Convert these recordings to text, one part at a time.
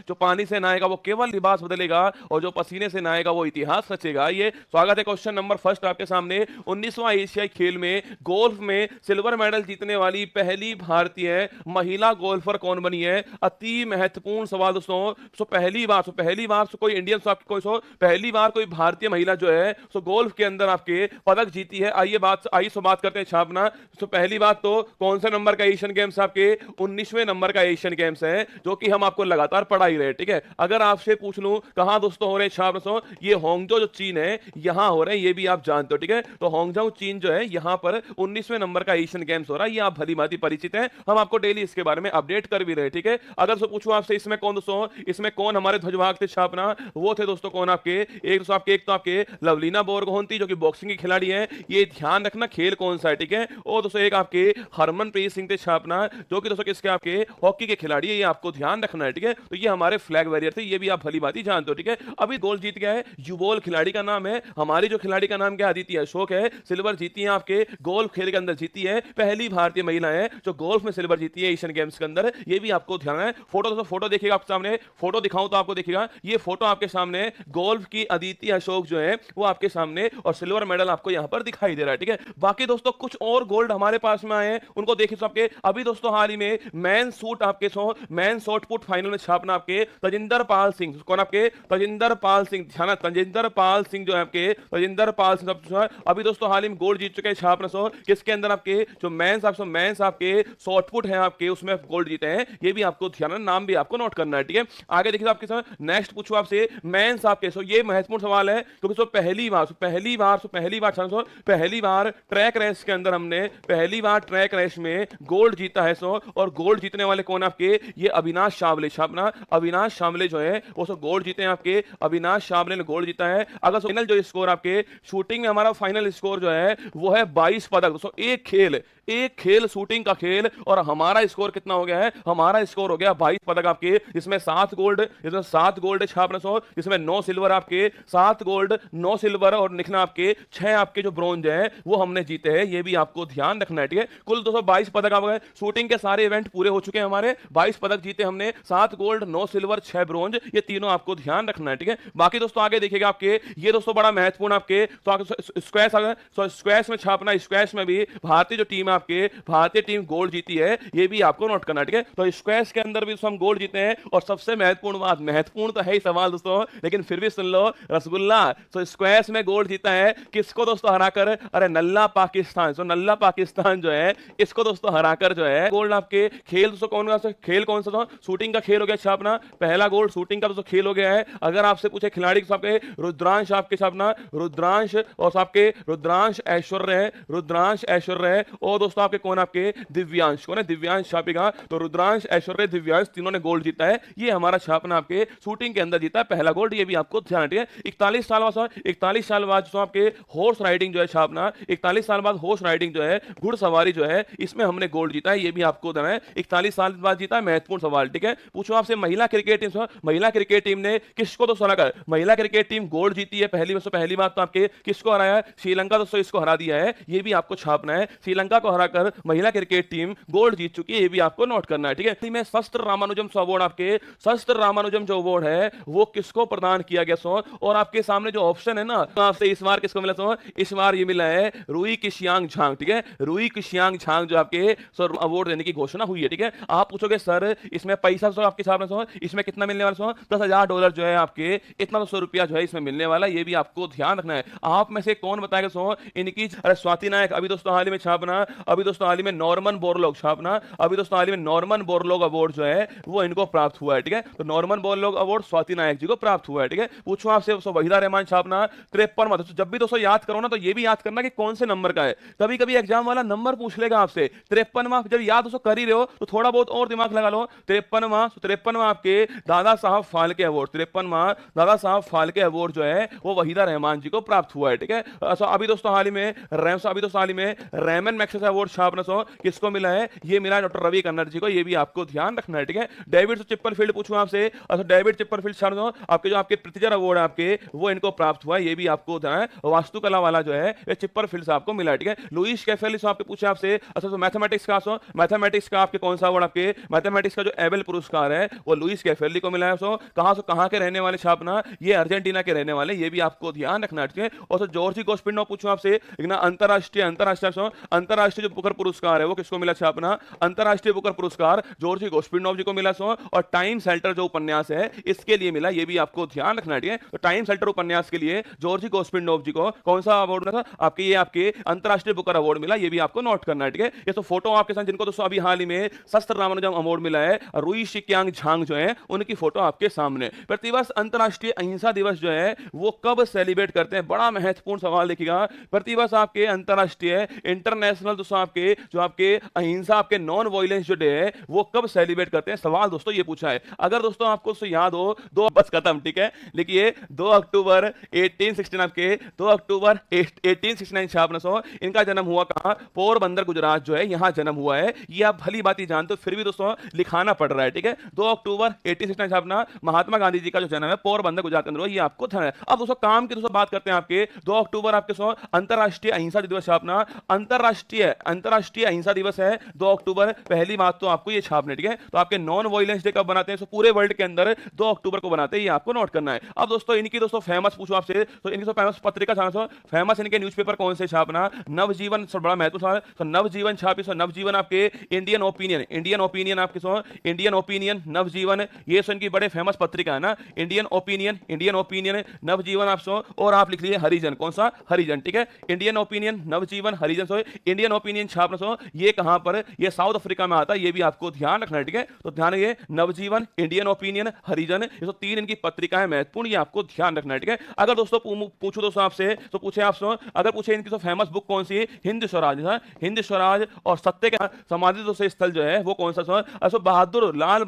जो पानी से नहाएगा वो केवल लिबास बदलेगा और जो पसीने से नहाएगा वो इतिहास रचेगा। ये स्वागत है क्वेश्चन नंबर फर्स्ट आपके सामने। 19वां एशियाई खेल में गोल्फ में सिल्वर मेडल जीतने वाली पहली भारतीय महिला गोल्फर कौन बनी है? अति महत्वपूर्ण सवाल दोस्तों। पहली बार कोई इंडियन पहली बार कोई भारतीय महिला जो है सो गोल्फ के अंदर आपके पदक जीती है। आइए बात करते हैं छापना। तो पहली बात तो कौन से नंबर का एशियन गेम्स? आपके 19वें नंबर का एशियन गेम्स है, जो कि हम आपको लगातार पढ़ा ही रहे। ठीक है, अगर आपसे पूछ लूं कहां दोस्तों हो रहे हैं, ये होंगजो जो चीन है यहां हो रहे हैं, ये भी आप जानते हो। ठीक है, तो होंगजो चीन जो है यहां पर 19वें नंबर का एशियन गेम्स हो रहा है, ये आप भली भांति परिचित हैं, हम आपको डेली इसके बारे में अपडेट कर भी रहे। ठीक है, अगर सो पूछूं आपसे इसमें कौन दोस्तों, इसमें कौन हमारे ध्वजवाहक थे छापना, वो थे दोस्तों कौन आपके, एक तो आपके लवलीना बोरगोहन जो कि बॉक्सिंग की खिलाड़ी है, ये ध्यान रखना खेल कौन सा है। ठीक है, और दोस्तों एक आपके हरमनप्रीत सिंह थे छापना, जो कि दोस्तों किसके आपके हॉकी के खिलाड़ी है, ये आपको ध्यान रखना है। ठीक है, तो ये हमारे फ्लैग वॉरियर थे, ये भी आप भली बात ही जानते हो। ठीक है, अभी गोल्ड जीत गया है युबोल खिलाड़ी का नाम है, हमारी जो खिलाड़ी का नाम क्या, अदिति अशोक है। सिल्वर जीती है आपके गोल्फ खेल के अंदर, जीती है पहली भारतीय महिला है जो गोल्फ में सिल्वर जीती है एशियन गेम्स के अंदर, ये भी आपको ध्यान है। फोटो दोस्तों, फोटो देखिएगा आपके सामने, फोटो दिखाऊं तो आपको देखिएगा, ये फोटो आपके सामने गोल्फ की अदिति अशोक जो है वो आपके सामने, और सिल्वर मेडल आपको यहां पर दिखाई दे रहा है। ठीक है, बाकी दोस्तों कुछ और गोल्ड हमारे पास में आए हैं, उनको देखिए। आपके अभी दोस्तों हाल ही में मैन शॉट पुट फाइनल में छापना आपके तजिंदर पाल सिंह, कौन आपके तजिंदर पाल सिंह, ध्यान, तजिंदर पाल सिंह जो है आपके, तजिंदर पाल सिंह अभी दोस्तों हाल ही में गोल्ड जीत चुके हैं छापना किसके अंदर, आपके जो मेंस आपके शॉट पुट है आपके, उसमें गोल्ड जीते हैं, ये भी आपको ध्यान, नाम भी आपको नोट करना है। ठीक है, आगे देखिए आपके साथ नेक्स्ट पूछो आपसे मेंस आपके, ये महत्वपूर्ण सवाल है क्योंकि पहली बार ट्रैक रेस के अंदर हमने पहली बार ट्रैक रेस में गोल्ड जीता है और गोल्ड जीतने वाले कौन आपके, ये अविनाश शावले छापना, अविनाश शावले जो है वो गोल्ड जीते हैं आपके, अविनाश शावले ने गोल्ड जीता है। अगर फाइनल जो स्कोर आपके शूटिंग में हमारा फाइनल स्कोर जो है वो है 22 पदक दोस्तों। एक खेल शूटिंग का खेल, और हमारा स्कोर कितना हो गया है, हमारा स्कोर हो गया 22 पदक आपके, जिसमें 7 गोल्ड छापना इसमें 9 सिल्वर आपके, 7 गोल्ड 9 सिल्वर, और लिखना आपके 6 आपके जो ब्रॉन्ज है वो हमने जीते हैं, ये भी आपको ध्यान रखना है। ठीक है, कुल 222 पदक आ गए, शूटिंग के सारे इवेंट पूरे हो चुके हैं हमारे, 22 पदक जीते हमने, 7 गोल्ड 9 सिल्वर 6 ब्रॉन्ज, ये तीनों आपको ध्यान रखना है। ठीक है, बाकी दोस्तों आगे देखिएगा आपके, ये दोस्तों बड़ा महत्वपूर्ण आपके, तो स्क्वैश में छापना, स्क्वैश में भी भारतीय जो टीम है आपके, भारतीय टीम गोल्ड जीती है, ये भी आपको नोट करना है। ठीक है, तो स्क्वैश के अंदर भी हम गोल्ड जीते हैं, और सबसे महत्वपूर्ण बात, महत्वपूर्ण तो है ही सवाल दोस्तों, लेकिन फिर भी सुन लो, रसगुल्ला, तो स्क्वैश में गोल्ड जीता है किसको दोस्तों हराकर, अरे नल्ला पाकिस्तान, नल्ला पाकिस्तान जो है इसको दोस्तों हराकर जो है गोल्ड आपके, खेल दोस्तों कौन सा था, शूटिंग का खेल हो गया छापना, पहला गोल्ड शूटिंग का दोस्तों खेल हो गया है। अगर आपसे पूछे खिलाड़ी आपके रुद्रांश आपके छापना, रुद्रांश और आपके रुद्रांश ऐश्वर्य है, और दोस्तों आपके कौन आपके दिव्यांश, कौन है दिव्यांश छापेगा, तो रुद्रांश ऐश्वर्य दिव्यांश तीनों ने गोल्ड जीता है, ये हमारा छापना आपके शूटिंग के अंदर जीता है पहला गोल्ड, ये भी आपको ध्यान रखिए। 41 साल बाद जो आपके हॉर्स राइडिंग जो है छापना, 41 साल बाद हॉर्स राइडिंग जो है घुड़सवारी जो है इसमें हमने गोल्ड जीता है, ये भी आपको देना है, 41 साल बाद जीता है, महत्वपूर्ण सवाल। ठीक है, पूछो आपसे महिला क्रिकेट टीम ने किसको दोस्तों हराकर, महिला क्रिकेट टीम गोल्ड जीती है पहली बात तो आपके किसको हराया, श्रीलंका दोस्तों इसको हरा दिया है, ये भी आपको छापना है, श्रीलंका को हराकर महिला क्रिकेट टीम गोल्ड जीत चुकी है, ये भी आपको नोट करना है। ठीक है, में शस्त्र रामानुजम अवार्ड, आपके शस्त्र रामानुजम जो अवार्ड है वो किसको प्रदान किया गया और आपके सामने जो ऑप्शन है ना, तो आपसे इस बार किसको मिला इस बार ये मिला है रुई किशियांग झांग। ठीक है, रुई किशियांग झांग जो आपके अवार्ड देने की घोषणा हुई है। ठीक है, आप पूछोगे सर इसमें पैसा आपके सामने इसमें कितना मिलने वाला $10,000 जो है आपके, इतना ₹100 जो है इसमें मिलने वाला, ये भी आपको ध्यान रखना है। आप में से कौन बताएगा इनकी, अरे स्वाति नायक अभी दोस्तों हाल ही में छापना, अभी दोस्तों हाल ही में नॉर्मन बोरलॉग छापना, अभी दोस्तों हाल ही में नॉर्मन बोरलॉग अवार्ड जो है वो इनको प्राप्त हुआ है। ठीक है, तो नॉर्मन बोरलॉग अवार्ड स्वाति नायक जी को प्राप्त हुआ है। ठीक है, पूछो आपसे वहीदा रहमान छापना 53वां, जब भी दोस्तों याद करो ना तो ये भी याद करना कि कौन से नंबर का है, कभी कभी एग्जाम वाला नंबर पूछ लेगा आपसे 53वां, जब याद दोस्तों कर ही रहे हो तो थोड़ा बहुत और दिमाग लगा लो। 53वां आपके दादा साहब फाल्के अवार्ड, 53वां दादा साहब फाल्के अवार्ड जो है वो वहीदा रहमान जी को प्राप्त हुआ है। ठीक है, अभी दोस्तों हाल ही में रेमन मैक्सेस अवार्ड छापना किसको मिला है, ये मिला डॉक्टर रवि कन्नड़ जी को, ये भी आपको ध्यान रखना है। ठीक है, डेविड चिपरफील्ड पूछूं आपसे, डेविड चिपरफील्ड छापना आपके जो आपके प्रितिजर अवार्ड आपके वो इनको प्राप्त हुआ है, ये भी आपको ध्यान है। वास्तुकला वाला जो है ये चिपरफील्ड से आपको मिला है। ठीक है, लुईस कैफेलिस आपके पूछे आपसे, अच्छा तो मैथमेटिक्स का आपके कौन सा अवार्ड, आपके मैथमेटिक्स का जो एबेल पुरस्कार है वो लुइस कैफेली को मिला है। सो कहां के रहने वाले छापना, ये अर्जेंटीना के रहने वाले, ये भी आपको ध्यान रखना चाहिए। और सो जॉर्जी गोस्पिनोव पूछूं आपसे, एक ना अंतरराष्ट्रीय जो बुकर पुरस्कार है वो किसको मिला छापना, अंतरराष्ट्रीय बुकर पुरस्कार जॉर्जी गोस्पिनोव जी को मिला। सो और टाइम सेल्टर जो उपन्यास है इसके लिए मिला, ये भी आपको ध्यान रखना चाहिए। तो टाइम सेल्टर उपन्यास के लिए जॉर्जी गोस्पिनोव जी को कौन सा अवार्ड मिला था, आपके आपके अंतरराष्ट्रीय बुकर अवार्ड मिला, ये भी आपको नोट करना है, ठीक है। ये तो फोटो आपके साथ जिनको दोस्तों अभी हाल ही में शस्त्र रामानुजम अवार्ड मिला है, रुई शिक्यांग झांग जो है उनकी फोटो आपके सामने। प्रतिवर्ष अंतरराष्ट्रीय अहिंसा दिवस जो है वो कब सेलिब्रेट करते हैं, बड़ा महत्वपूर्ण सवाल देखिएगा। प्रतिवर्ष आपके अंतरराष्ट्रीय इंटरनेशनल दोस्तों आपके जो आपके अहिंसा आपके नॉन वायलेंस जो डे है वो कब सेलिब्रेट करते हैं, सवाल दोस्तों ये पूछा है। अगर दोस्तों आपको याद हो, दो बस खत्म, ठीक है। लिखिए 2 अक्टूबर 1869 आपके 2 अक्टूबर 1869 छापना। सो इनका जन्म हुआ कहां, पोरबंदर गुजरात जो है यहां जन्म हुआ है। ये आप भली बात ही जानते हो, फिर भी दोस्तों लिखाना पड़ रहा है, ठीक है। 2 अक्टूबर 1869 छापना, महात्मा गांधी जी का जो जन्म है पोरबंदर गुजरात के अंदर हुआ, ये आपको ध्यान है। अब दोस्तों काम की दोस्तों बात करते हैं आपके 2 अक्टूबर आपके सो अंतरराष्ट्रीय अहिंसा दिवस छापना, अंतरराष्ट्रीय अहिंसा दिवस है 2 अक्टूबर, पहली बात तो आपको ये छापने, ठीक है। तो आपके नॉन वायलेंस डे कब बनाते हैं, तो पूरे वर्ल्ड के अंदर 2 अक्टूबर को बनाते हैं, ये आपको नोट करना है। अब दोस्तों इनकी दोस्तों फेमस पूछो आपसे, तो इनकी फेमस पत्रिका छापना, फेमस इनके न्यूज़पेपर कौन से छापना, नवजीवन, बड़ा महत्वपूर्ण, तो नवजीवन छापी। सो नवजीवन आपके इंडियन ओपिनियन आपके सो इंडियन ओपिनियन नवजीवन, ये सो इनकी बड़े फेमस पत्रिका है ना, इंडियन ओपिनियन नवजीवन आप सो, और आप लिख लीजिए हरिजन, कौन सा, हरिजन, ठीक है। इंडियन ओपिनियन नवजीवन हरिजन, सो इंडियन ओपिनियन छापना। सो ये कहां पर, ये साउथ अफ्रीका में आता है, ये भी आपको ध्यान रखना है, ठीक है। तो ध्यान रखिए नवजीवन, इंडियन ओपिनियन, हरिजन, ये तो 3 इनकी पत्रिका है महत्वपूर्ण, ये आपको ध्यान रखना है, ठीक है। अगर दोस्तों पूछो दोस्तों आपसे, तो पूछे आपसे, अगर पूछे इनकी तो फेमस बुक कौन सी है, हिंद स्वराज, हिंद स्वराज, और सत्य के समाधि दोस्तों स्थल जो है वो कौन सा, बहादुर लाल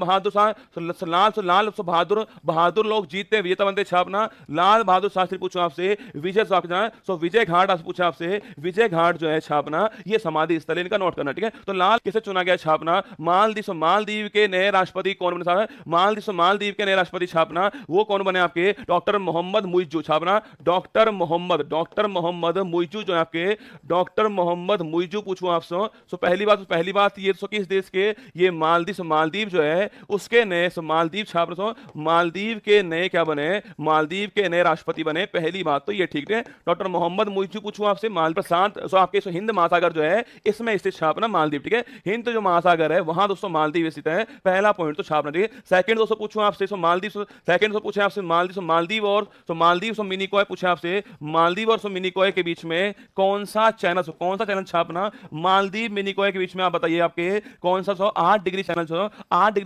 बहादुर लोग जीतते विजेता बनते छापना, लाल बहादुर शास्त्री पूछो आपसे, विजय घाट पूछा आपसे, विजय घाट जो है छापना, ये समाधि स्थल इनका नोट करना, ठीक है। तो लाल किसे चुना गया छापना, मालदीव के नए राष्ट्रपति कौन बने, मालदीव के नए राष्ट्रपति छापना, वो कौन बने आपके, डॉक्टर मोहम्मद मुइज्जू छापना, डॉक्टर मोहम्मद मुइज्जू जो है आपके, डॉक्टर मोहम्मद मुइज्जू पूछूं आपसे। सो पहली बात ये किस देश के, ये मालदीव जो है उसके नए, मालदीव छाप रहे, मालदीव के नए क्या बने, मालदीव के नए राष्ट्रपति बने, पहली बात तो ये ठीक है। डॉक्टर मोहम्मद मुइज्जू पूछूं आपसे, माल प्रशांत, सो आपके हिंद महासागर जो है इसमें स्थित छापना मालदीव, ठीक है। हिंद जो महासागर है वहां दोस्तों मालदीव स्थित है, पहला पॉइंट तो छापना, ठीक है। सेकंड दोस्तों पूछूं आपसे, सो मालदीव, सेकंड दोस्तों पूछे आपसे मालदीव और मिनिकॉय पूछे आपसे, मालदीव और मिनिकॉय के बीच में कौन सा चैनल छापना, मालदीव मिनिकॉय के बीच में आप बताइए आपके कौन सा, 8 डिग्री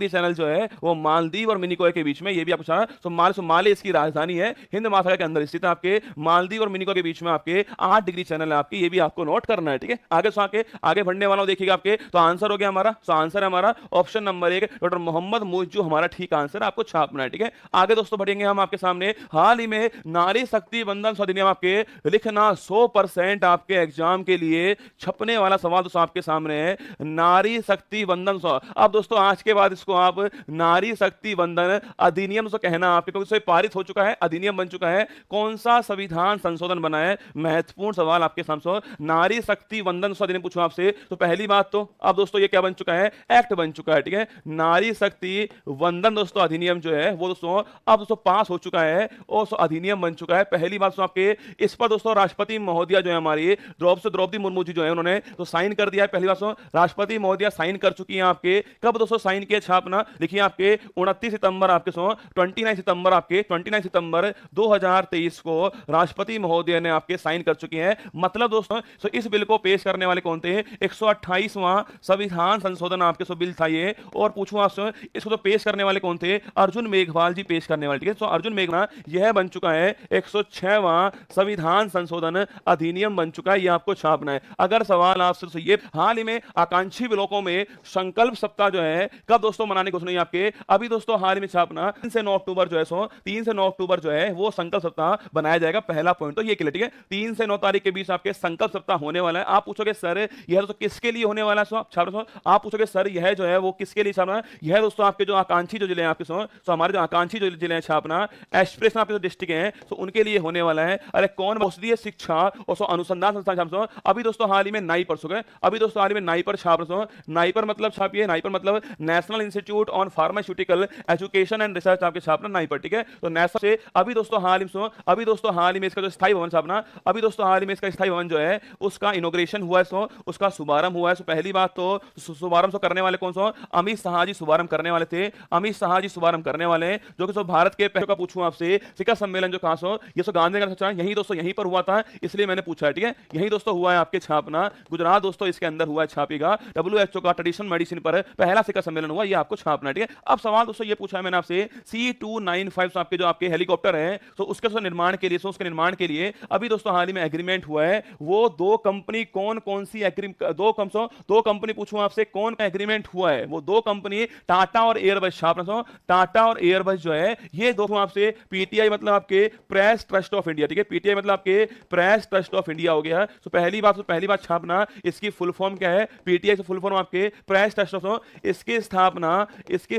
चैनल जो है वो मालदीव और मिनिकॉय के बीच में, ये भी आपको छापना। तो माले इसकी राजधानी है, हिंद महासागर के अंदर स्थित है आपके, मालदीव और मिनिकॉय के बीच में आपके 8 डिग्री चैनल है आपकी, ये भी आपको नोट करना है, ठीक है। आगे बढ़ने वाला हूं, देखिएगा आपके, तो आंसर हो गया हमारा, तो आंसर है हमारा option number 1 doctor Mohamed Muizzu हमारा ठीक आंसर, आपको छापना है, ठीक है। आगे दोस्तों बढ़ेंगे हम आपके सामने, हाल ही में नारी शक्ति वंदन अधिनियम आपके लिखना 100% आपके एग्जाम के लिए छपने वाला सवाल दोस्तों आपके सामने है, नारी शक्ति वंदन। अब दोस्तों आज के बाद इसको आप नारी शक्ति वंदन अधिनियम से कहना आपके, क्योंकि पारित हो चुका है, अधिनियम बन चुका है, कौन सा संविधान संशोधन बना है, महत्वपूर्ण सवाल आपके सामने, नारी शक्ति वंदन अधिनियम पूछो आपसे। तो पहली बात तो अब दोस्तों ये क्या बन चुका है, एक्ट बन चुका है, ठीक है। नारी शक्ति वंदन दोस्तों अधिनियम जो है वो दोस्तों अब दोस्तों पास हो चुका है और अधिनियम बन चुका है। पहली बात दोस्तों आपके, इस पर दोस्तों राष्ट्रपति महोदया जो है हमारी द्रौपदी मुर्मू जी जो है उन्होंने तो साइन कर दिया है। पहली बात दोस्तों राष्ट्रपति महोदया साइन कर चुकी हैं आपके, कब दोस्तों साइन किया छापना, लिखिए आपके 29 सितंबर आपके 29 सितंबर 2023 को राष्ट्रपति महोदय ने आपके साइन कर चुकी हैं। मतलब दोस्तों तो इस बिल को पेश करने वाले कौन थे, 128वां संविधान संशोधन आपके सो बिल था ये, और पूछूं आपसे इसको तो पेश करने वाले कौन थे, अर्जुन मेघवाल जी पेश करने वाले, ठीक है। तो अर्जुन मेघवाल यह बन चुका है 106वां संविधान संशोधन अधिनियम बन चुका है, ये आपको छापना है। अगर सवाल आपसे तो ये हाल ही में आकांक्षी ब्लॉकों में संकल्प सप्ताह जो है कब दोस्तों मनाने को सुनिए आपके, अभी दोस्तों हाल ही में छापना 3 से 9 अक्टूबर जो है 3 से 9 अक्टूबर जो है वो संकल्प सप्ताह बनाया जाएगा, पहला पॉइंट तो ये क्लियर, ठीक है। 3 से 9 तारीख के बीच आपके संकल्प सप्ताह होने वाला है। आप पूछोगे सर यह तो किसके लिए होने वाला है, आप पूछोगे सर यह जो है वो किसके लिए छापना, यह दोस्तों आपके जो आकांक्षी जो जिले हैं आपके तो हमारे जो आकांक्षी जो जिले हैं छापना एस्पिरेशन आपके जो डिस्ट्रिक्ट हैं तो उनके लिए होने वाला है। अरे कौन औषधीय शिक्षा और अनुसंधान संस्थान अभी दोस्तों हाल ही में नाई पर सो गए, अभी दोस्तों हाल ही में नाई पर छाप रहे, नाई पर मतलब छापिए, नाई पर मतलब national institute on pharma pharmaceutical education and research आपके छापना नहीं पर, ठीक है। तो नेशनल से अभी दोस्तों हाल ही में इसका जो स्थायी भवन छापना, अभी दोस्तों हाल ही में इसका स्थायी भवन जो है उसका इनॉग्रेशन हुआ है, सो उसका शुभारंभ हुआ है। सो पहली बात तो शुभारंभ करने वाले कौन सो, अमित शाह जी शुभारंभ करने वाले थे, अमित शाह जी शुभारंभ करने वाले हैं, जो कि भारत के पहले का पूछूं आपसे शिखर सम्मेलन जो कहां सो, ये गांधीनगर यही दोस्तों यहीं पर हुआ था, इसलिए मैंने पूछा है, ठीक है। यही दोस्तों हुआ है आपके छापना, गुजरात दोस्तों इसके अंदर हुआ है छापेगा। WHO का ट्रेडिशनल मेडिसिन पर पहला शिखर सम्मेलन हुआ, ये आपको छापना है, ठीक है। अब सवाल दोस्तों ये पूछा है मैंने आपसे, C295 आपके जो आपके हेलीकॉप्टर है, तो उसके निर्माण के लिए, उसके निर्माण के लिए अभी दोस्तों हाल ही में एग्रीमेंट हुआ है। वो दो कंपनी कौन कौन सी दो कंपनी पूछूं आपसे कौन का एग्रीमेंट हुआ है, वो दो कंपनी टाटा और एयरबस छापना, टाटा और एयरबस जो है ये दो आपसे पीटीआई मतलब आपके प्रेस ट्रस्ट ऑफ इंडिया, ठीक है। पीटीआई मतलब आपके प्रेस ट्रस्ट ऑफ इंडिया हो गया। तो पहली बात छापना, इसकी फुल फॉर्म क्या है, पीटीआई से फुल फॉर्म आपके प्रेस ट्रस्ट ऑफ, इसकी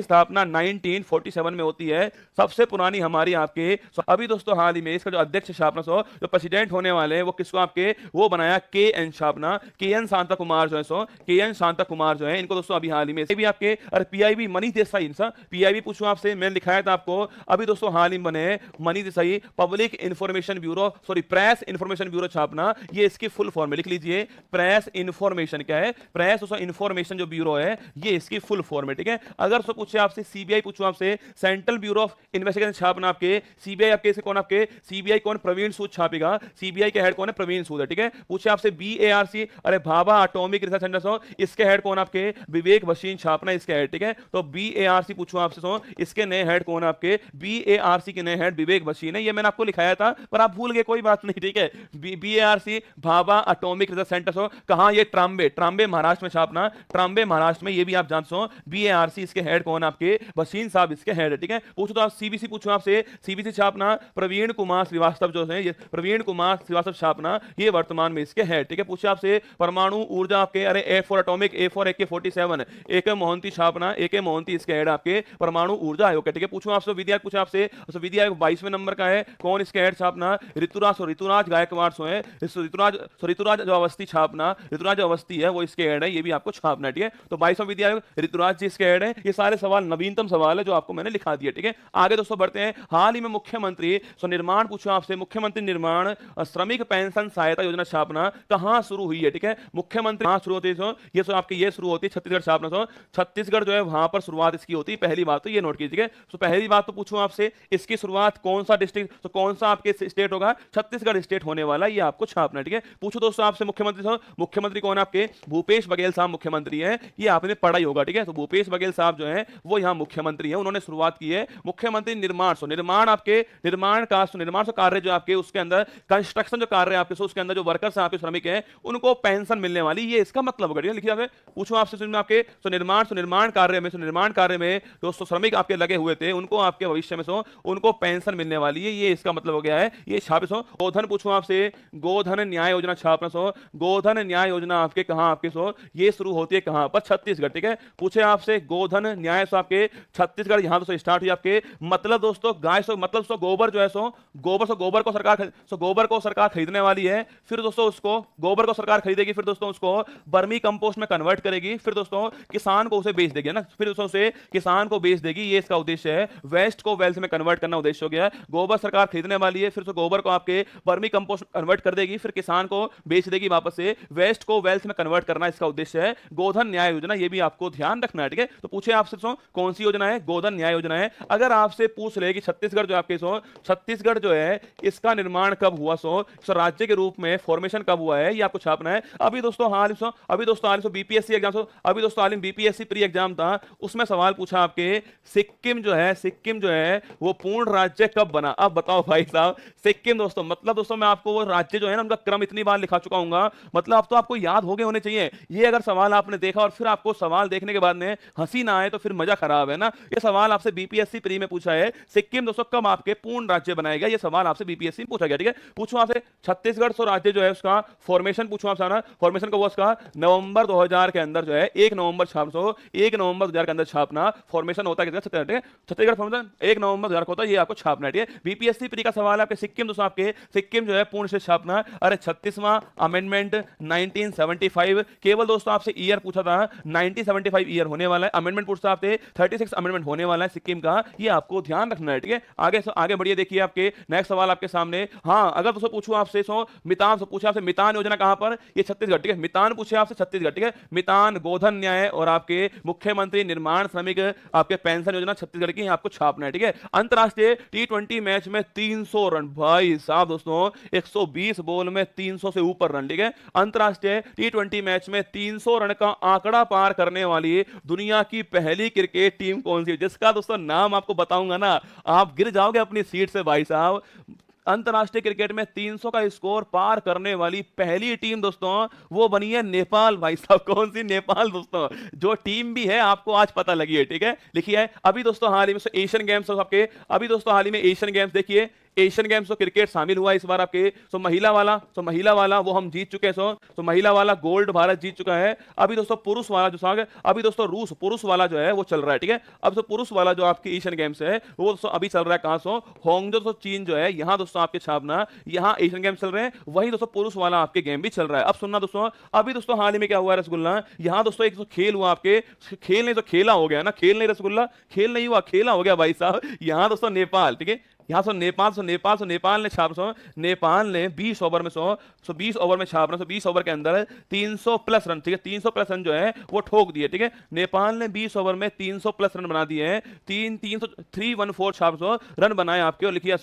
स्थापना 1947 में होती है, सबसे पुरानी हमारी आपके। अभी दोस्तों हाल ही में इसका जो अध्यक्ष छापना जो प्रेसिडेंट होने वाले हैं वो किसको आपके वो बनाया, KN छापना, KN शांता कुमार जो है KN शांता कुमार जो है, इनको दोस्तों अभी हाल ही में भी आपके, और PIB मनीष देसाई, PIB पूछूं आपसे, मैंने लिखाया था आपको, अभी दोस्तों हाल ही बने Manish Desai public information bureau, press information bureau छापना, ये इसकी फुल फॉर्म है, लिख लीजिए प्रेस इंफॉर्मेशन क्या है, प्रेस इंफॉर्मेशन जो ब्यूरो है ये इसकी फुल फॉर्म है, ठीक है। अगर पूछे आपसे CBI पूछूं आपसे, सेंट्रल ब्यूरो ऑफ इन्वेस्टिगेशन छापना आपके, CBI आपके कौन, आपके CBI कौन, प्रवीण सूद छापेगा, CBI के हेड कौन है, प्रवीण सूद है, ठीक है। पूछे आपसे BARC, अरे भाभा एटॉमिक रिसर्च सेंटर इसके हेड कौन आपके, विवेक भसीन छापना इसके हेड, ठीक है। तो BARC पूछूं आपसे इसके नए हेड कौन आपके, BARC के नए हेड विवेक भसीन है, ये मैंने आपको लिखाया था पर आप भूल गए, कोई बात नहीं, ठीक है। BARC Bhabha atomic research centre कहां, ये ट्राम्बे महाराष्ट्र में छापना, ट्राम्बे महाराष्ट्र में, ये भी आप जानते हो। BARC इसके हेड कौन आपके, भसीन साहब इसके हेड है, ठीक है। पूछो तो आप CBC पूछो आपसे, CBC छापना प्रवीण कुमार श्रीवास्तव जो है, प्रवीण कुमार श्रीवास्तव छापना, ये वर्तमान में इसके हेड, ठीक है। पूछे आपसे परमाणु ऊर्जा आपके, अरे A for atomic, A for AK-47, AK Mohanty छापना, AK मोहंती इसके हेड आपके परमाणु ऊर्जा आयोग, ठीक है। पूछो आपसे विद्या, पूछा आपसे विद्या आयोग 22वें नंबर का है, कौन इसके हेड छापना, ऋतुराज गायकवाड़ है, ऋतुराज जो अवस्थी छापना, ऋतुराज अवस्थी है वो इसके हेड है, ये भी आपको छापना है, ठीक है। तो 22वां विद्या आयोग ऋतुराज जी इसके हेड है। ये सारे सवाल नवीनतम सवाल है जो आपको मैंने लिखा दिया, ठीक है। आगे दोस्तों बढ़ते हैं, हाल ही में मुख्यमंत्री निर्माण पूछो आपसे, मुख्यमंत्री निर्माण श्रमिक पेंशन सहायता योजना छापना कहां शुरू हुई है, ठीक है। मुख्यमंत्री कहां शुरू होती है, ये आपकी ये शुरू होती है छत्तीसगढ़ छापना, छत्तीसगढ़ जो है वहां पर शुरुआत इसकी होती है, पहली बात तो ये नोट कीजिए। तो पहली बात तो पूछूं आपसे, इसकी शुरुआत कौन सा डिस्ट्रिक्ट, तो कौन सा आपके स्टेट होगा, छत्तीसगढ़ स्टेट होने वाला, ये आपको छापना है, ठीक है। पूछो दोस्तों आपसे मुख्यमंत्री कौन आपके, भूपेश बघेल साहब मुख्यमंत्री है, ये आपने पढ़ा ही होगा, ठीक है। तो भूपेश बघेल साहब जो है वो यहाँ मुख्यमंत्री है, उन्होंने शुरुआत की है। मुख्यमंत्री निर्माण आपके निर्माण कार्य जो आपके उसके अंदर कंस्ट्रक्शन जो कार्य आपके उसके अंदर जो वर्कर्स हैं आपके श्रमिक हैं उनको पेंशन मिलने वाली, ये इसका मतलब होगा, लिखिए आपसे। पूछो आपसे आपके निर्माण कार्य में दोस्तों श्रमिक आपके लगे हुए थे, उनको आपके भविष्य में उनको पेंशन मिलने वाली है, ये इसका मतलब हो गया है, ये छापे। गोधन पूछो आपसे, गोधन न्याय योजना छापना, गोधन न्याय योजना आपके कहां आपके ये शुरू होती है कहां पर, छत्तीसगढ़, ठीक है। पूछे आपसे गोधन न्याय आपके छत्तीसगढ़, यहां तो स्टार्ट हुई आपके, मतलब दोस्तों गाय मतलब गोबर जो है गोबर को सरकार खरीदने वाली है, फिर दोस्तों उसको गोबर को सरकार खरीदेगी, फिर दोस्तों उसको बर्मी कंपोस्ट में कन्वर्ट करेगी, फिर दोस्तों किसान को उसे बेच देगी ना, फिर दोस्तों उसे किसान को बेच देगी, ये इसका उद्देश्य है। वेस्ट को वेल्थ में कन्वर्ट करना उद्देश्य हो गया। गोबर सरकार खरीदने वाली है, फिर गोबर को आपके बर्मी कंपोस्ट कन्वर्ट कर देगी, फिर किसान को बेच देगी वापस से, वेस्ट को वेल्थ में कन्वर्ट करना इसका उद्देश्य है। गोधन न्याय योजना, ये भी आपको ध्यान रखना है, ठीक है। तो पूछे आपसे कौन सी योजना है, गोधन न्याय योजना है। अगर आपसे पूछ ले कि छत्तीसगढ़ जो आपके छत्तीसगढ़ जो है इसका निर्माण कब हुआ, राज्य के रूप में फॉर्मेशन कब हुआ है, ये आपको छापना है। अभी दोस्तों हाल बीपीएससी एग्जाम, अभी दोस्तों हाल बीपीएससी प्री एग्जाम था, उसमें सवाल पूछा आपके सिक्किम जो है वो पूर्ण राज्य कब बना। अब बताओ भाई साहब, सिक्किम दोस्तों मतलब दोस्तों मैं आपको वो राज्य जो है ना उनका क्रम इतनी बार लिखा चुका हूं, मतलब अब तो आपको याद हो गए होने चाहिए। ये अगर सवाल आपने देखा और फिर आपको सवाल देखने के बाद में हंसी ना आए तो फिर मजा खराब है ना। ये सवाल आपसे बीपीएससी प्री में पूछा है, सिक्किम दोस्तों कब आपके पूर्ण राज्य बनाएगा, ये सवाल आपसे बीपीएससी में पूछा गया, ठीक है। पूछो आपसे छत्तीसगढ़ राज्य जो है उसका फॉर्मेशन पूछो आपसे ना, फॉर्मेशन का वो उसका नवंबर 2000 के अंदर जो है 1 नवंबर 2000 के अंदर छापना फॉर्मेशन होता है छत्तीसगढ़ फॉर्मेशन 1 नवंबर 2000 को होता है, ये आपको छापना है। बीपीएससी प्री का सवाल है आपके सिक्किम दोस्तों, आपके सिक्किम जो है पूर्ण से छापना। अरे 36वां अमेंडमेंट 1975, केवल दोस्तों आपसे ईयर पूछा था 1975 ईयर होने वाला है। अमेंडमेंट पूछता आपसे 36 अमेंडमेंट होने वाला है सिक्किम का, ये आपको ध्यान रखना है, ठीक है। आगे बढ़िए, देखिए आपके नेक्स्ट सवाल आपके सामने। हाँ, अगर दोस्तों पूछूं आपसे मितान से पूछे आपसे, मितान योजना कहां पर, ये छत्तीसगढ़, ठीक है। मितान पूछे आपसे छत्तीसगढ़, ठीक है। मितान गोधन न्याय और आपके मुख्यमंत्री निर्माण श्रमिक आपके पेंशन योजना छत्तीसगढ़ की आपको छापना है, ठीक है। अंतरराष्ट्रीय T20 मैच में 300 रन, भाई साहब दोस्तों 120 बॉल में 300 से ऊपर रन, ठीक है। अंतरराष्ट्रीय T20 मैच में 300 रन का आंकड़ा पार करने वाली दुनिया की पहली क्रिकेट टीम कौन सी है, जिसका दोस्तों नाम आपको बताऊंगा ना आप गिर जाओगे अपनी सीट से भाई साहब। अंतरराष्ट्रीय क्रिकेट में 300 का स्कोर पार करने वाली पहली टीम दोस्तों वो बनी है नेपाल, भाई साहब। कौन सी, नेपाल दोस्तों। जो टीम भी है आपको आज पता लगी है, ठीक है, लिखिए है। अभी दोस्तों हाल ही में एशियन गेम्स आपके, अभी दोस्तों हाल ही में एशियन गेम्स, देखिए एशियन गेम्स तो क्रिकेट शामिल हुआ इस बार आपके। महिला वाला वो हम जीत चुके हैं। महिला वाला गोल्ड भारत जीत चुका है। अभी दोस्तों पुरुष वाला जो साग, अभी दोस्तों रूस पुरुष वाला जो है वो चल रहा है, ठीक है। अब तो पुरुष वाला जो आपकी एशियन गेम्स है वो दोस्तों अभी चल रहा है कहां होंगजो चीन जो है, यहां दोस्तों आपके छापना, यहां एशियन गेम्स चल रहे हैं, वहीं दोस्तों पुरुष वाला आपके गेम भी चल रहा है। अब सुनना दोस्तों, अभी दोस्तों हाल ही में क्या हुआ रसगुल्ला, यहां दोस्तों एक खेल हुआ आपके, खेल नहीं तो खेला हो गया ना, खेल नहीं रसगुल्ला, खेल नहीं हुआ खेला हो गया भाई साहब। यहां दोस्तों नेपाल, ठीक है, यहां नेपाल ने छाप नेपाल ने 20 ओवर में 20 ओवर में छापना, 20 ओवर के अंदर 300 प्लस रन, ठीक है, 300 प्लस रन जो है वो ठोक दिए, ठीक है। नेपाल ने 20 ओवर में 300 प्लस रन बना दिए हैं, 314 छाप रन बनाए आपके। और लिखिए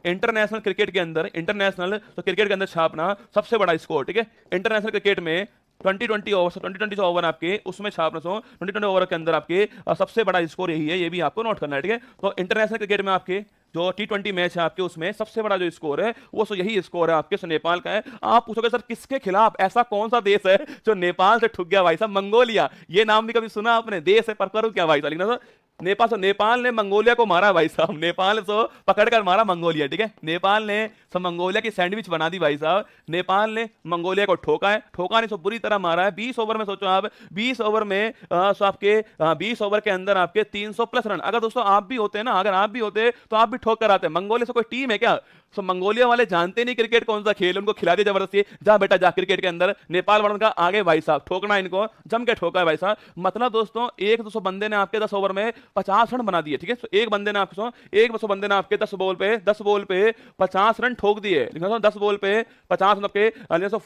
इंटरनेशनल क्रिकेट के अंदर, इंटरनेशनल तो क्रिकेट के अंदर छापना सबसे बड़ा स्कोर, ठीक है। इंटरनेशनल क्रिकेट में 2020 ओवर आपके उसमें छापना 2020 ओवर के अंदर आपके सबसे बड़ा स्कोर यही है, ये भी आपको नोट करना है, ठीक है। तो इंटरनेशनल क्रिकेट में आपके जो T20 मैच है आपके उसमें सबसे बड़ा जो स्कोर है वो यही स्कोर है आपके नेपाल का है। आप पूछोगे सर किसके खिलाफ, ऐसा कौन सा देश है जो नेपाल से ठुक गया भाई साहब, मंगोलिया, ये नाम भी कभी सुना आपने, देश है पर करूं क्या भाई साहब, नेपाल ने मंगोलिया को मारा भाई साहब, नेपाल पकड़कर मारा मंगोलिया, ठीक है। नेपाल ने मंगोलिया की सैंडविच बना दी भाई साहब, नेपाल ने मंगोलिया को ठोका नहीं बुरी तरह मारा है। 20 ओवर में सोचो आप, 20 ओवर में आपके 20 ओवर के अंदर आपके 300 प्लस रन। अगर दोस्तों आप भी होते ना, अगर आप भी होते तो आप भी ठोक कर आते। मंगोलिया से कोई टीम है क्या, मंगोलिया वाले जानते नहीं क्रिकेट कौन सा खेल, उनको खिला दे जबरदस्ती, जा बेटा जा क्रिकेट के अंदर। नेपाल वालों का आगे भाई साहब ठोकना, इनको जम के ठोका है भाई साहब। मतलब दोस्तों एक 200 बंदे ने आपके 10 ओवर में 50 रन बना दिए, ठीक है। एक बंदे ने आपके 10 बॉल पे 50 रन ठोक दिए, 10 बॉल पे 50 मतलब के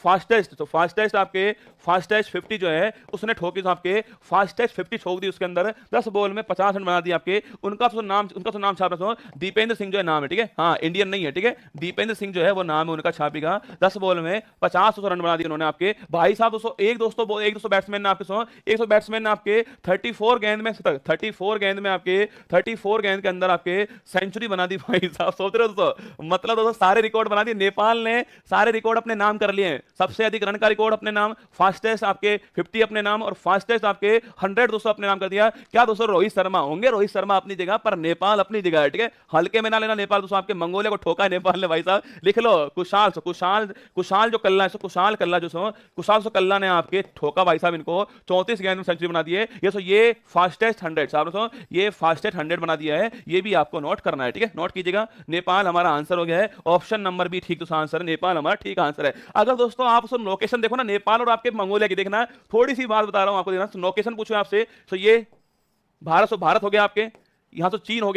फास्टेस्ट आपके फास्टेस्ट 50 जो है उसने ठोकी, तो आपके फास्टेस्ट 50 ठोक दी उसके अंदर, 10 बॉल में 50 रन बना दिए आपके। उनका नाम छाप रहा दीपेंद्र सिंह जो है नाम है, ठीक है। हाँ, इंडियन नहीं है, ठीक है, दीपेंद्र सिंह जो है वो नाम है उनका छापी का। 10 बॉल में 50 रन बना दिए उन्होंने आपके भाई साहब। एक दोस्तों बैट्समैन ने आपके 34 गेंद में आपके 34 गेंद के अंदर आपके सेंचुरी बना दी भाई साहब। सोच रहे हो दोस्तों, मतलब दोस्तों सारे रिकॉर्ड बना दिए नेपाल ने, सारे रिकॉर्ड अपने नाम कर लिए हैं। सबसे अधिक रन का रिकॉर्ड अपने नाम, फास्टेस्ट आपके 50 अपने नाम और फास्टेस्ट आपके 100 दोस्तों अपने नाम कर दिया। क्या दोस्तों रोहित शर्मा होंगे, रोहित शर्मा अपनी जगह पर, नेपाल अपनी जगह है, ठीक है। हल्के में ना लेना नेपाल दोस्तों, आपके मंगोलिया को ठोका है नेपाल ने भाई साहब। लिख लो कुशाल जो कल्ला है, कुशाल कल्ला ने आपके ठोका भाई साहब इनको, 34 गेंद में सेंचुरी बना दी है। ये फास्टेस्ट 100 साहब, ये फास्टेस्ट 100 बना दिया है, ये भी आपको नोट करना है, ठीक है। नोट कीजिएगा, नेपाल हमारा आंसर हो गया है। ऑप्शन नंबर बी ठीक दोस्तों आंसर है, नेपाल हमारा ठीक आंसर है। अगर दोस्तों आप लोकेशन देखो ना नेपाल और आपके मंगोलिया की, देखना थोड़ी सी बात बता रहा हूं आपको, देखना लोकेशन पूछो आपसे, तो ये भारत हो गया आपके, यहां तो चीन हो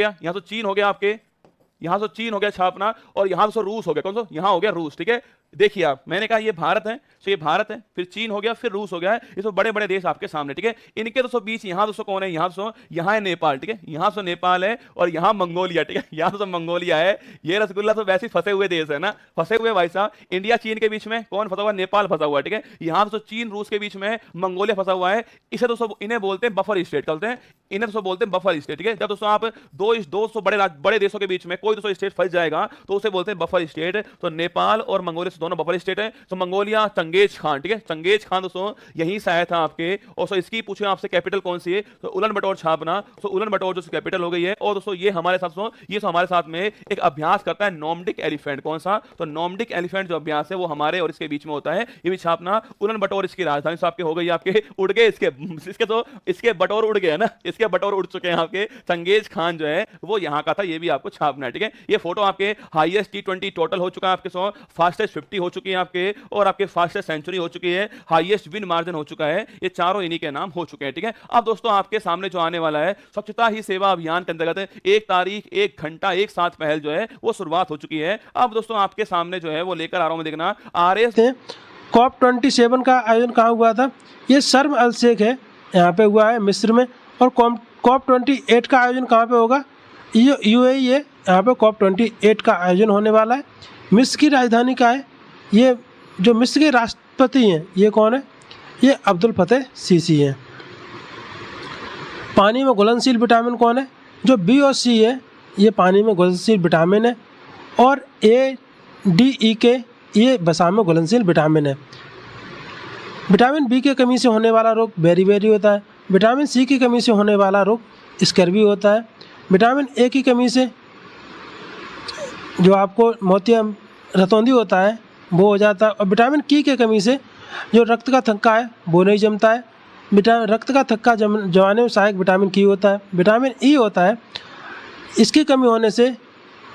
गया आपके, यहां से चीन हो गया छापना, और यहां से रूस हो गया, कौन सा, यहां हो गया रूस, ठीक है। देखिए आप, मैंने कहा ये भारत है, तो ये भारत है, फिर चीन हो गया, फिर रूस हो गया है, ये तो बड़े बड़े देश आपके सामने, ठीक है। इनके दोस्तों बीच यहां दोस्तों कौन है, यहां है नेपाल, ठीक है, यहां से नेपाल है और यहां मंगोलिया, ठीक है, यहां से मंगोलिया है। ये रसगुल्ला तो वैसे फंसे हुए देश है ना, फंसे हुए भाई साहब। इंडिया चीन के बीच में कौन फंसा हुआ, नेपाल फंसा हुआ है, ठीक है। यहां दोस्तों चीन रूस के बीच में मंगोलिया फंसा हुआ है। इसे दोस्तों इन्हें बोलते हैं बफर स्टेट, बोलते हैं इन्हें दोस्तों बोलते हैं बफर स्टेट, ठीक है। जब दोस्तों आप दो बड़े देशों के बीच में कोई दोस्तों स्टेट फंस जाएगा तो उसे बोलते हैं बफर स्टेट। तो नेपाल और मंगोलिया से दोनों बफर स्टेट है। तो मंगोलिया चंगेज खान, ठीक है, चंगेज खान दोस्तों यही से आया था आपके। और इसकी पूछे आपसे कैपिटल कौन सी है, तो उलन बटोर छापना, तो उलन बटोर जो कैपिटल हो गई है। और दोस्तों ये हमारे साथ में एक अभ्यास करता है नॉर्डिक एलिफेंट, कौन सा, तो नॉर्डिक एलिफेंट जो अभ्यास है वो हमारे और इसके बीच में होता है, ये भी छापना। उलन बटोर इसकी राजधानी आपके हो गई, आपके उड़ गए इसके बटोर उड़ गए ना, इसके बटोर उड़ चुके हैं आपके। चंगेज खान जो है वो यहाँ का था, ये भी आपको छापना है, ठीक है। ये फोटो आपके हाईएस्ट T20 टोटल हो चुका है आपके फास्टेस्ट 50 की हो चुकी है आपके, और आपके फास्टेस्ट सेंचुरी हो चुकी है, हाईएस्ट विन मार्जिन हो चुका है। ये चारों इन्हीं के नाम हो चुके हैं। ठीक है, अब दोस्तों आपके सामने जो आने वाला है स्वच्छता ही सेवा अभियान के अंतर्गत 1 तारीख 1 घंटा 1 साथ पहल जो है वो शुरुआत हो चुकी है। अब दोस्तों आपके सामने जो है वो लेकर आ रहा हूं मैं, देखना आरएस COP27 का आयोजन कहाँ हुआ था? ये शर्म अल शेख है, यहाँ पे हुआ है मिस्र में। और COP28 का आयोजन कहाँ पे होगा? ये UAE है, यहाँ पे COP28 का आयोजन होने वाला है। मिस्र की राजधानी का है, ये जो मिस्र के राष्ट्रपति हैं ये कौन है? ये अब्दुल फतेह सीसी हैं। पानी में घुलनशील विटामिन कौन है? जो B और C है ये पानी में घुलनशील विटामिन है, और A, D, E, K ये वसा में घुलनशील विटामिन है। विटामिन B की कमी से होने वाला रोग बेरीबेरी होता है। विटामिन C की कमी से होने वाला रोग स्कर्वी होता है। विटामिन A की कमी से जो आपको मोतिया रतौंधी होता है वो हो जाता है। और विटामिन K की कमी से जो रक्त का थक्का है वो नहीं जमता है। रक्त का थक्का जमाने में सहायक विटामिन K होता है। विटामिन E होता है, इसकी कमी होने से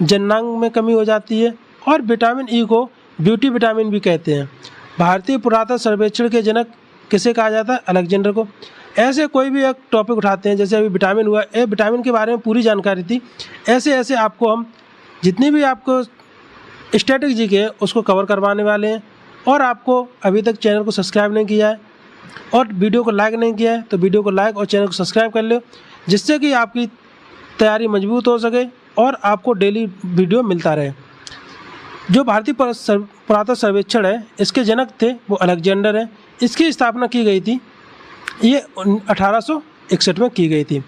जननांग में कमी हो जाती है। और विटामिन E को ब्यूटी विटामिन भी कहते हैं। भारतीय पुरातत्व सर्वेक्षण के जनक किसे कहा जाता है? अलेक्जेंडर को। ऐसे कोई भी एक टॉपिक उठाते हैं, जैसे अभी विटामिन हुआ, ये विटामिन के बारे में पूरी जानकारी थी। ऐसे ऐसे आपको हम जितनी भी आपको स्टैटिक जी के उसको कवर करवाने वाले हैं। और आपको अभी तक चैनल को सब्सक्राइब नहीं किया है और वीडियो को लाइक नहीं किया है तो वीडियो को लाइक और चैनल को सब्सक्राइब कर लो, जिससे कि आपकी तैयारी मजबूत हो सके और आपको डेली वीडियो मिलता रहे। जो भारतीय पुरातत्व सर्वेक्षण है इसके जनक थे वो अलेक्जेंडर है। इसकी स्थापना की गई थी, ये 1861 में की गई थी।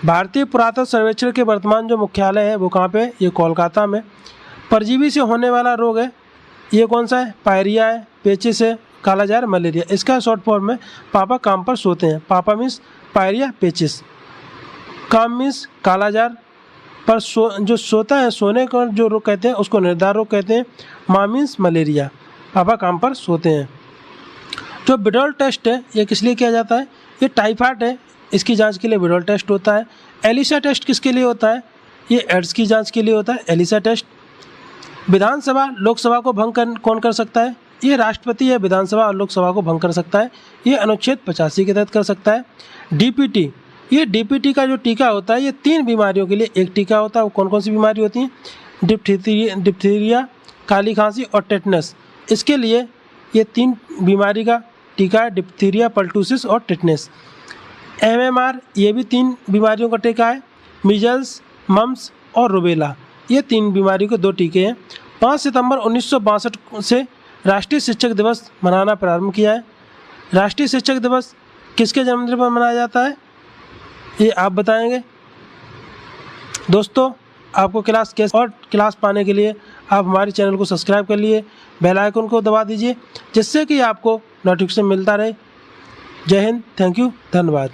भारतीय पुरातत्व सर्वेक्षण के वर्तमान जो मुख्यालय है वो कहाँ पे है? ये कोलकाता में। परजीवी से होने वाला रोग है ये कौन सा है? पायरिया है, पेचिस है, कालाजार, मलेरिया। इसका शॉर्ट फॉर्म में पापा काम पर सोते हैं। पापा मीन्स पायरिया, पेचिस। काम मीन्स कालाजार, पर जो सोता है, सोने का जो रोग कहते हैं उसको निर्धार रोग कहते हैं। माँ मीन्स मलेरिया, पापा काम पर सोते हैं। जो बिडोल टेस्ट है ये किस लिए किया जाता है? ये टाइफाइड है, इसकी जांच के लिए बिडोल टेस्ट होता है। एलिसा टेस्ट किसके लिए होता है? ये एड्स की जांच के लिए होता है, एलिसा टेस्ट। विधानसभा लोकसभा को भंग कौन कर सकता है? ये राष्ट्रपति है विधानसभा और लोकसभा को भंग कर सकता है, ये अनुच्छेद 85 के तहत कर सकता है। DPT, ये DPT का जो टीका होता है ये 3 बीमारियों के लिए एक टीका होता है। वो कौन कौन सी बीमारी होती हैं? डिप्थीरिया, काली खांसी और टेटनस। इसके लिए ये 3 बीमारी का टीका है, डिप्थीरिया, पर्टूसिस और टेटनस। MMR ये भी 3 बीमारियों का टीका है, मीजल्स, मम्स और रुबेला। ये 3 बीमारियों के 2 टीके हैं। 5 सितंबर 1962 से राष्ट्रीय शिक्षक दिवस मनाना प्रारंभ किया है। राष्ट्रीय शिक्षक दिवस किसके जन्मदिन पर मनाया जाता है ये आप बताएंगे। दोस्तों आपको क्लास कैसे और क्लास पाने के लिए आप हमारे चैनल को सब्सक्राइब कर लिए, बेल आइकन को दबा दीजिए, जिससे कि आपको नोटिफिकेशन मिलता रहे। जय हिंद, थैंक यू, धन्यवाद।